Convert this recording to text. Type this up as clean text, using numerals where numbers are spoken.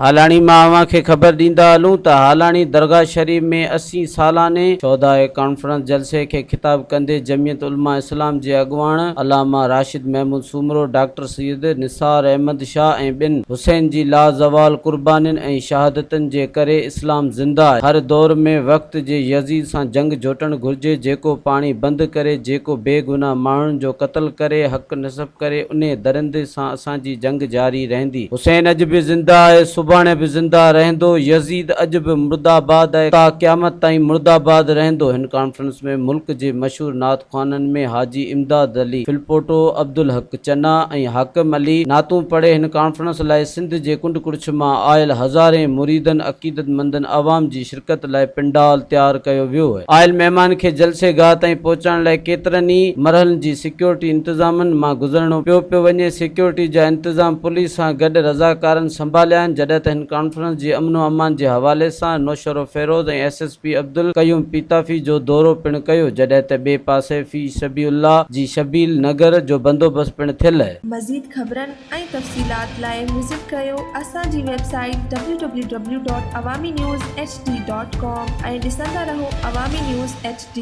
हालानी मां अवां खे ख़बर ॾींदा हलूं त हालानी दरगाह शरीफ़ में 80 सालाने चौधाए कॉन्फ्रेंस जलसे खे ख़िताब कंदे जमियत उलमा इस्लाम जे अॻुवाण अलामा राशिद महमूद सूमरो, डॉक्टर सैयद निसार अहमद शाह ऐं ॿिन हुसैन जी लाज़वाल कुर्बानियुनि ऐं शहादतनि जे करे इस्लाम ज़िंदा आहे। हर दौर में वक़्त जे यज़ीद सां जंग जोटणु घुर्जे, जेको पाणी बंदि करे, जेको बेगुनाह माण्हुनि जो क़त्ल करे, हक़ नसब करे, उन दरिंदे सां असांजी जंग जारी रहंदी। हुसैन अॼु बि ज़िंदा आहे, सुभाणे बि ज़िंदा रहंदो। यज़ीद अॼु बि मुर्दाबाद आहे, ता क़यामत ताईं मुर्दाबाद रहंदो। हिन कॉन्फ्रेंस में मुल्क जे मशहूर नात ख़्वाननि में हाजी इमदाद अली फिलपोटो, अब्दुल हक चन्ना ऐं हाकिम अली नातूं पढ़े। हिन कॉन्फ्रेंस लाइ सिंध जे कुंड कुड़िछ मां आयल हज़ारे मुरीदनि अक़ीदतमंदनि अवाम जी शिरकत लाइ पिंडाल तैयार कयो वियो आहे। आयल महिमान खे जलसे गाह ताईं पहुचाइण लाइ केतिरनि ई मरहलनि जी सिक्योरिटी इंतज़ामनि मां गुज़रणो पियो वञे। सिक्योरिटी जा इंतज़ाम पुलिस सां गॾु रज़ाकारनि संभालिया आहिनि, जॾहिं त हिन कॉन्फ्रेंस जे अमन अमान जे हवाले सां नौशरो फेरोज़ ऐं SSP अब्दुल क़यूम पीताफ़ी जो दौरो पिणु कयो, जॾहिं त ॿिए पासे फी शबीउल्लाह जी शबील नगर जो बंदोबस्त पिणु थियल आहे। मज़ीद ख़बरनि ऐं तफ़सीलात लाइ विज़िट कयो असांजी वेबसाइट www.awamiNewsHD.com ऐं ॾिसंदा रहो अवामी न्यूज़ HD।